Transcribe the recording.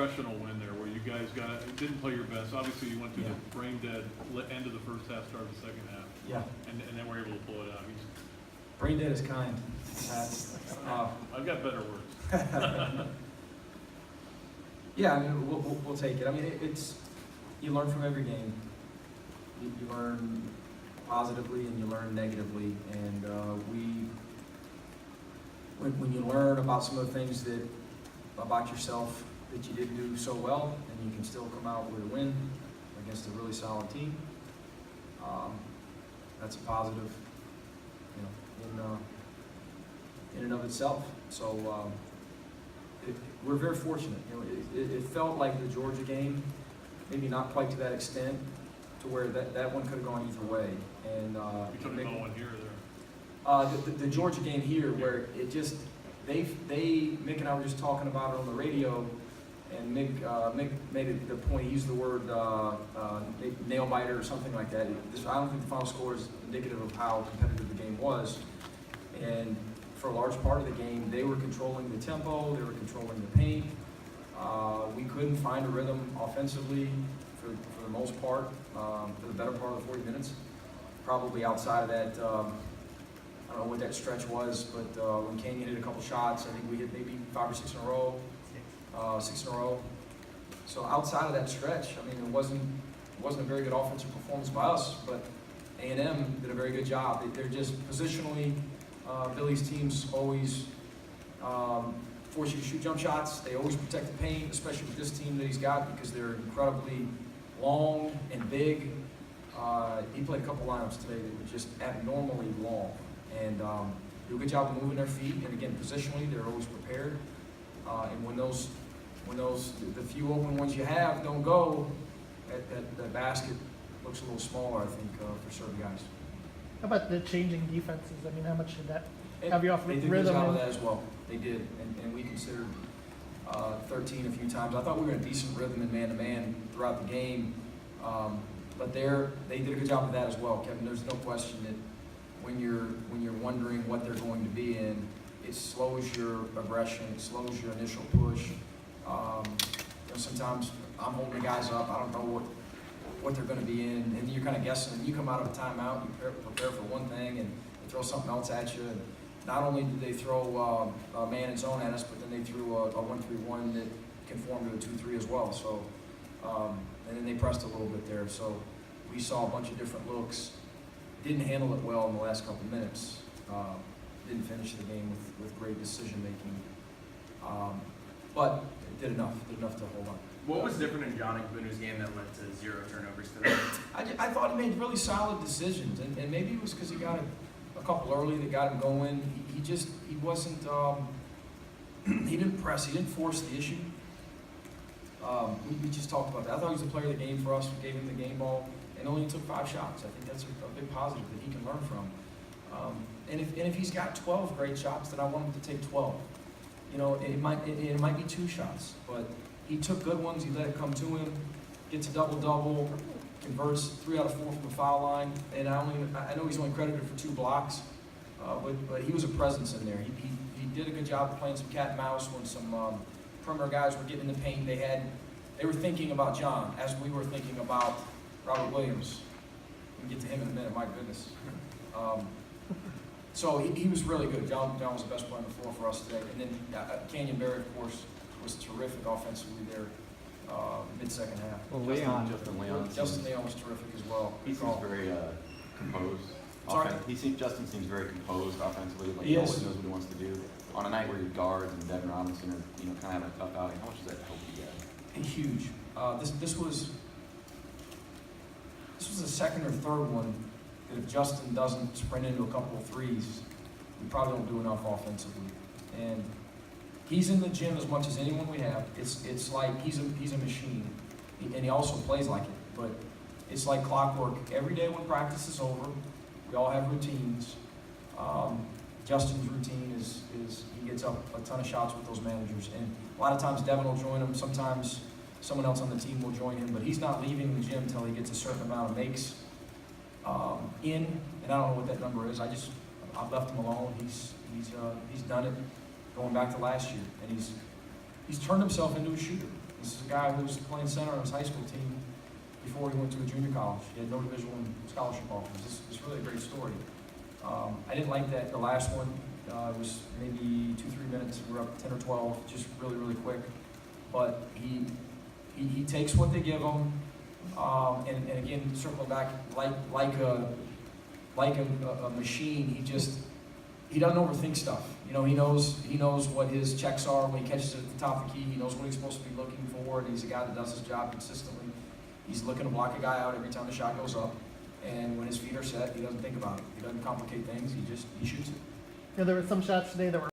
professional win there where you guys didn't play your best. Obviously, you went through Yeah. the brain dead end of the first half, start of the second half. Yeah, And then we're able to pull it out. brain dead is kind. That's, I've got better words. yeah, I mean, we'll take it. I mean, it's you learn from every game. You learn positively and you learn negatively, and when you learn about some of the things about yourself that you didn't do so well, and you can still come out with a win against a really solid team, that's a positive, in and of itself. So we're very fortunate. It felt like the Georgia game, maybe not quite to that extent, to where that one could have gone either way. And You took no one here or there. the Georgia game here, where it just Mick and I were just talking about it on the radio, and Mick made it the point. He used the word nail biter or something like that. I don't think the final score is indicative of how competitive the game was. And for a large part of the game, they were controlling the tempo, they were controlling the paint. We couldn't find a rhythm offensively for the most part, for the better part of the 40 minutes. Probably outside of that, I don't know what that stretch was, but when Canyon hit a couple shots, I think we hit maybe 5 or 6 in a row, 6 in a row. So outside of that stretch, I mean, it wasn't a very good offensive performance by us, but A&M did a very good job. They're just positionally, Billy's teams always force you to shoot jump shots. They always protect the paint, especially with this team that he's got, because they're incredibly long and big. He played a couple lineups today that were just abnormally long, and do a good job of moving their feet. And again, positionally, they're always prepared. And when the few open ones you have don't go, the basket looks a little smaller, I think, for certain guys. How about the changing defenses? I mean, how much did that have you off They did rhythm? a good job of that as well. They did, and we considered 13 a few times. I thought we were in a decent rhythm in man-to-man throughout the game, but they did a good job of that as well, Kevin. There's no question that when you're wondering what they're going to be in, it slows your aggression, it slows your initial push. Sometimes I'm holding the guys up. I don't know what they're going to be in, and you're kind of guessing. And you come out of a timeout, you prepare for one thing, and they throw something else at you. And not only did they throw a man and zone at us, but then they threw a 1-3-1 that conformed to a 2-3 as well. So, and then they pressed a little bit there. So we saw a bunch of different looks. Didn't handle it well in the last couple of minutes. Didn't finish the game with great decision making. But it did enough to hold on. What was different in John Igbunu's game that led to 0 turnovers today? I thought he made really solid decisions, and maybe it was because he got a couple early that got him going. He wasn't, he didn't press, he didn't force the issue. We just talked about that. I thought he was the player of the game for us. We gave him the game ball, and only took 5 shots. I think that's a big positive that he can learn from. And if he's got 12 great shots, then I want him to take 12. It might be 2 shots, but he took good ones. He let it come to him. Gets a double-double. Converts 3 out of 4 from the foul line. And I know he's only credited for 2 blocks, but he was a presence in there. He did a good job of playing some cat and mouse when some perimeter guys were getting in the paint. They were thinking about John as we were thinking about Robert Williams. We can get to him in a minute. My goodness. So he was really good. John was the best player on the floor for us today. And then Canyon Berry, of course, was terrific offensively there mid-second half. Well, Justin Leon was terrific as well. He seems very composed. Sorry? Justin seems very composed offensively. Like He he always is. knows what he wants to do. On a night where your guards and Devin Robinson are kind of having a tough outing, how much does that help you guys? Huge. This was the second or third one that if Justin doesn't sprint into a couple of threes, we probably don't do enough offensively. And he's in the gym as much as anyone we have. It's like he's a machine, and he also plays like it. But it's like clockwork. Every day when practice is over, we all have routines. Justin's routine is he gets up a ton of shots with those managers, and a lot of times Devin will join him. Sometimes someone else on the team will join him, but he's not leaving the gym until he gets a certain amount of makes in, and I don't know what that number is. I've left him alone. He's done it going back to last year, and he's turned himself into a shooter. guy who was playing center on his high school team before he went to a junior college. He had no Division I scholarship offers. It's really a great story. I didn't like that, the last one. It was maybe 2-3 minutes. We were up 10 or 12, just really, really quick. But he takes what they give him, and again, circling back, like a machine, he doesn't overthink stuff. You know, he knows what his checks are when he catches it at the top of the key. He knows what he's supposed to be looking for, and he's a guy that does his job consistently. He's looking to block a guy out every time the shot goes up, and when his feet are set, he doesn't think about it. He doesn't complicate things. He shoots it. Yeah, there were some shots today that were